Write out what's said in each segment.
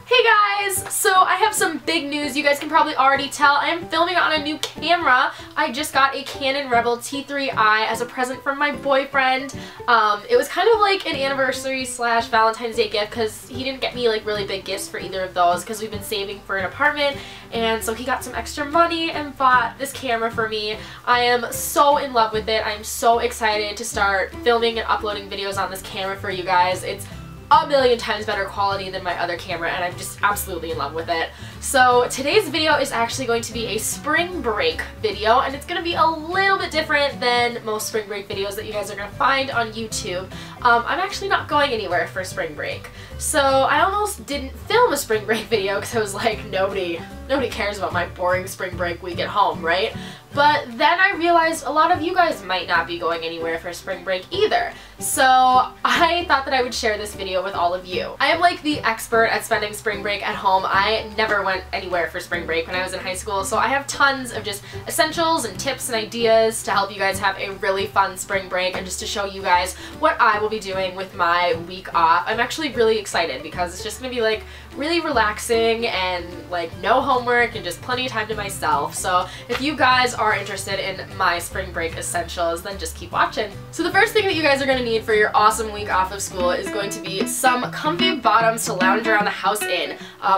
Hey guys! So I have some big news. You guys can probably already tell. I am filming on a new camera. I just got a Canon Rebel T3i as a present from my boyfriend. It was kind of like an anniversary slash Valentine's Day gift because he didn't get me like really big gifts for either of those because we've been saving for an apartment, and so he got some extra money and bought this camera for me. I am so in love with it. I'm so excited to start filming and uploading videos on this camera for you guys. It's a million times better quality than my other camera, and I'm just absolutely in love with it. So today's video is actually going to be a spring break video, and it's going to be a little bit different than most spring break videos that you guys are going to find on YouTube. I'm actually not going anywhere for spring break. So I almost didn't film a spring break video because I was like, nobody cares about my boring spring break week at home, right? But then I realized a lot of you guys might not be going anywhere for spring break either. So I thought that I would share this video with all of you. I am like the expert at spending spring break at home. I never went anywhere for spring break when I was in high school, so I have tons of just essentials and tips and ideas to help you guys have a really fun spring break and just to show you guys what I will be doing with my week off. I'm actually really excited because it's just gonna be like really relaxing and like no homework and just plenty of time to myself. So if you guys are interested in my spring break essentials, then just keep watching. So the first thing that you guys are going to need for your awesome week off of school is going to be some comfy bottoms to lounge around the house in.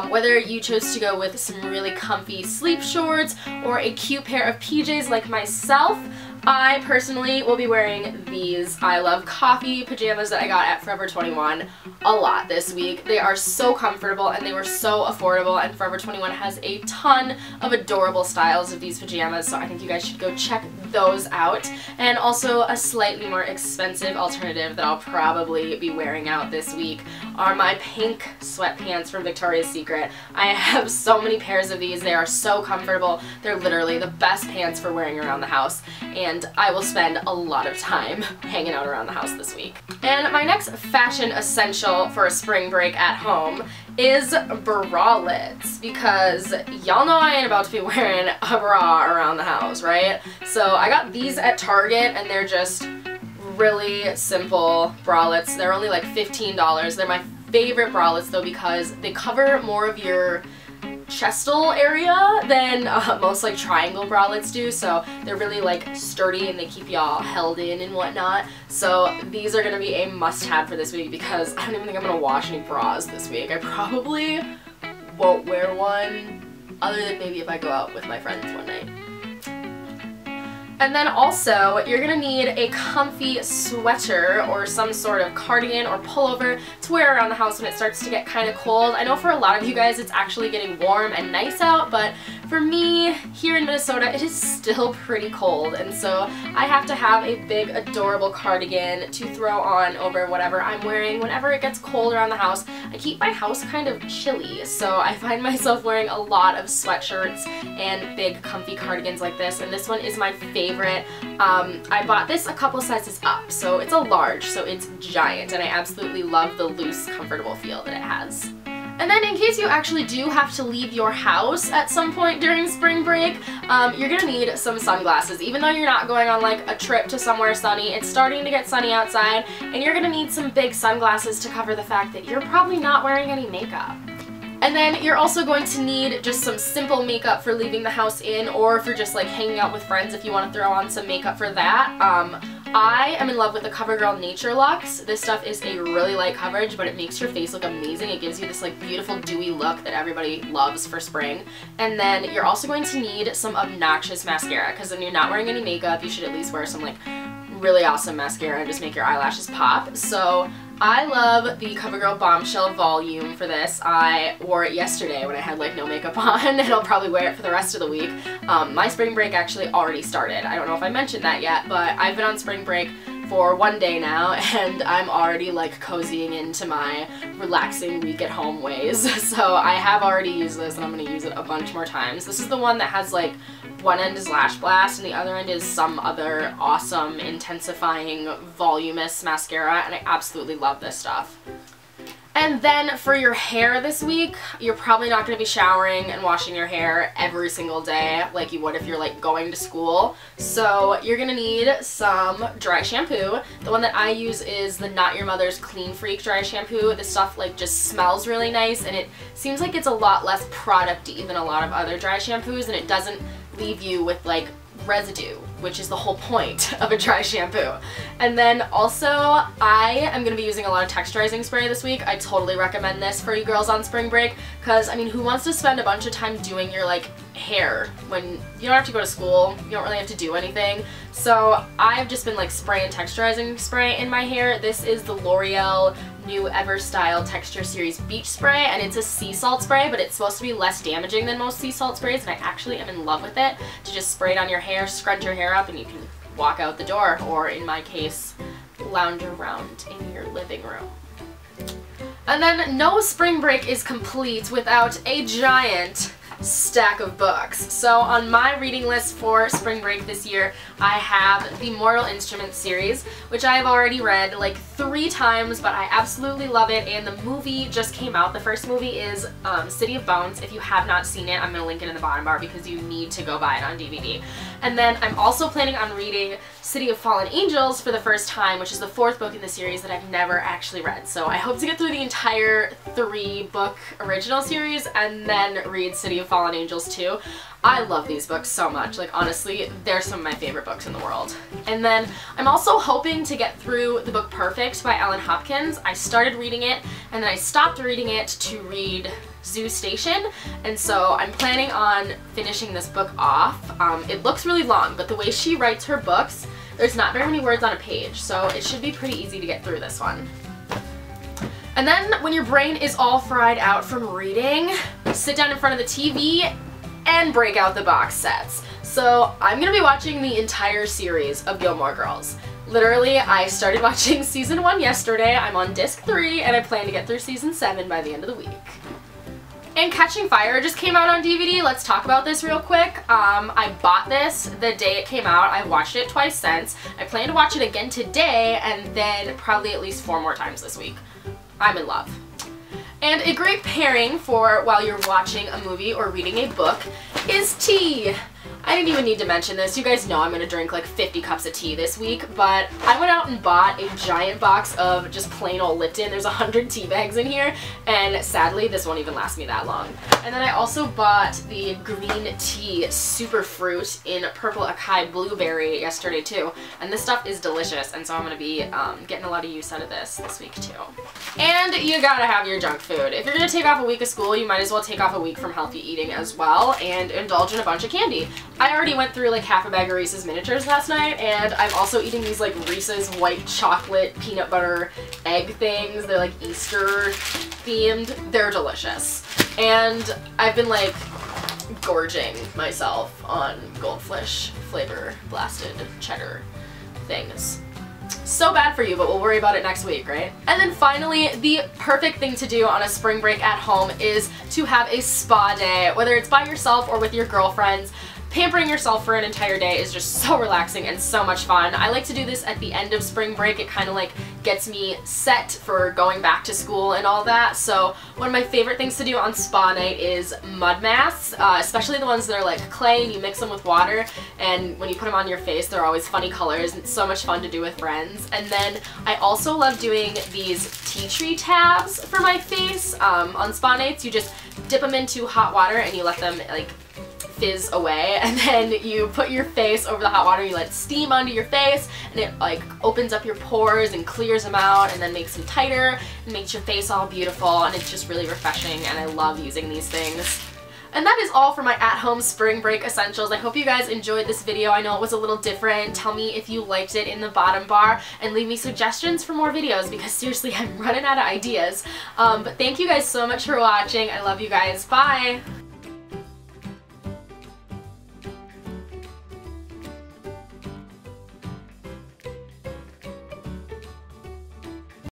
Whether you chose to go with some really comfy sleep shorts or a cute pair of PJs like myself, I personally will be wearing these I Love Coffee pajamas that I got at Forever 21 a lot this week. They are so comfortable and they were so affordable, and Forever 21 has a ton of adorable styles of these pajamas, so I think you guys should go check those out. And also a slightly more expensive alternative that I'll probably be wearing out this week are my pink sweatpants from Victoria's Secret. I have so many pairs of these. They are so comfortable. They're literally the best pants for wearing around the house, and I will spend a lot of time hanging out around the house this week. And my next fashion essential for a spring break at home is bralettes, because y'all know I ain't about to be wearing a bra around the house, right? So I got these at Target, and they're just really simple bralettes. They're only like $15. They're my favorite bralettes though because they cover more of your chestal area than most like triangle bralettes do, so they're really like sturdy and they keep y'all held in and whatnot. So these are gonna be a must-have for this week because I don't even think I'm gonna wash any bras this week. I probably won't wear one other than maybe if I go out with my friends one night. And then also, you're going to need a comfy sweater or some sort of cardigan or pullover to wear around the house when it starts to get kind of cold. I know for a lot of you guys it's actually getting warm and nice out, but for me, here in Minnesota, it is still pretty cold, and so I have to have a big, adorable cardigan to throw on over whatever I'm wearing whenever it gets cold around the house. I keep my house kind of chilly, so I find myself wearing a lot of sweatshirts and big, comfy cardigans like this, and this one is my favorite. I bought this a couple sizes up, so it's a large, so it's giant, and I absolutely love the loose, comfortable feel that it has. And then in case you actually do have to leave your house at some point during spring break, you're gonna need some sunglasses. Even though you're not going on like a trip to somewhere sunny, it's starting to get sunny outside, and you're gonna need some big sunglasses to cover the fact that you're probably not wearing any makeup. And then you're also going to need just some simple makeup for leaving the house in, or for just like hanging out with friends if you want to throw on some makeup for that. I am in love with the Covergirl Natureluxe. This stuff is a really light coverage, but it makes your face look amazing. It gives you this like beautiful dewy look that everybody loves for spring. And then you're also going to need some obnoxious mascara, because when you're not wearing any makeup, you should at least wear some like really awesome mascara and just make your eyelashes pop. So I love the Covergirl Bombshell volume for this. I wore it yesterday when I had like no makeup on, and I'll probably wear it for the rest of the week. My spring break actually already started. I don't know if I mentioned that yet, but I've been on spring break for one day now, and I'm already like cozying into my relaxing week at home ways. So I have already used this, and I'm going to use it a bunch more times. This is the one that has like one end is Lash Blast and the other end is some other awesome intensifying voluminous mascara, and I absolutely love this stuff. And then for your hair this week, you're probably not going to be showering and washing your hair every single day like you would if you're like going to school. So you're going to need some dry shampoo. The one that I use is the Not Your Mother's Clean Freak dry shampoo. This stuff like just smells really nice, and it seems like it's a lot less product-y than a lot of other dry shampoos, and it doesn't leave you with like residue, which is the whole point of a dry shampoo. And then also, I am going to be using a lot of texturizing spray this week. I totally recommend this for you girls on spring break, because I mean, who wants to spend a bunch of time doing your like hair when you don't have to go to school, you don't really have to do anything. So I've just been like spraying texturizing spray in my hair. This is the L'Oreal new Everstyle Texture Series Beach Spray, and it's a sea salt spray, but it's supposed to be less damaging than most sea salt sprays, and I actually am in love with it. To just spray it on your hair, scrunch your hair up, and you can walk out the door, or in my case, lounge around in your living room. And then no spring break is complete without a giant stack of books. So on my reading list for spring break this year, I have the Mortal Instruments series, which I have already read like 3 times, but I absolutely love it, and the movie just came out. The first movie is City of Bones. If you have not seen it, I'm going to link it in the bottom bar because you need to go buy it on DVD. And then I'm also planning on reading City of Fallen Angels for the first time, which is the 4th book in the series that I've never actually read. So I hope to get through the entire 3-book original series and then read City of Fallen Angels too. I love these books so much. Like, honestly, they're some of my favorite books in the world. And then I'm also hoping to get through the book Perfect by Ellen Hopkins. I started reading it and then I stopped reading it to read Zoo Station, and so I'm planning on finishing this book off. It looks really long, but the way she writes her books, there's not very many words on a page, so it should be pretty easy to get through this one. And then when your brain is all fried out from reading, sit down in front of the TV and break out the box sets. So I'm going to be watching the entire series of Gilmore Girls. Literally, I started watching season 1 yesterday, I'm on disc 3, and I plan to get through season 7 by the end of the week. And Catching Fire just came out on DVD. Let's talk about this real quick. I bought this the day it came out. I've watched it twice since. I plan to watch it again today and then probably at least 4 more times this week. I'm in love. And a great pairing for while you're watching a movie or reading a book is tea. I didn't even need to mention this. You guys know I'm going to drink like 50 cups of tea this week, but I went out and bought a giant box of just plain old Lipton. There's 100 tea bags in here, and sadly this won't even last me that long. And then I also bought the green tea super fruit in purple acai blueberry yesterday too, and this stuff is delicious, and so I'm going to be getting a lot of use out of this week too. And you gotta have your junk food. If you're going to take off a week of school, you might as well take off a week from healthy eating as well and indulge in a bunch of candy. I already went through like half a bag of Reese's miniatures last night, and I'm also eating these like Reese's white chocolate peanut butter egg things. They're like Easter themed. They're delicious. And I've been like gorging myself on Goldfish flavor blasted cheddar things. So bad for you, but we'll worry about it next week, right? And then finally, the perfect thing to do on a spring break at home is to have a spa day, whether it's by yourself or with your girlfriends. Pampering yourself for an entire day is just so relaxing and so much fun. I like to do this at the end of spring break. It kind of like gets me set for going back to school and all that. So one of my favorite things to do on spa night is mud masks, especially the ones that are like clay and you mix them with water, and when you put them on your face they're always funny colors, and it's so much fun to do with friends. And then I also love doing these tea tree tabs for my face. On spa nights you just dip them into hot water and you let them like fizz away, and then you put your face over the hot water, you let it steam onto your face, and it like opens up your pores and clears them out and then makes them tighter and makes your face all beautiful, and it's just really refreshing, and I love using these things. And that is all for my at-home spring break essentials. I hope you guys enjoyed this video. I know it was a little different. Tell me if you liked it in the bottom bar and leave me suggestions for more videos, because seriously I'm running out of ideas. But thank you guys so much for watching. I love you guys. Bye!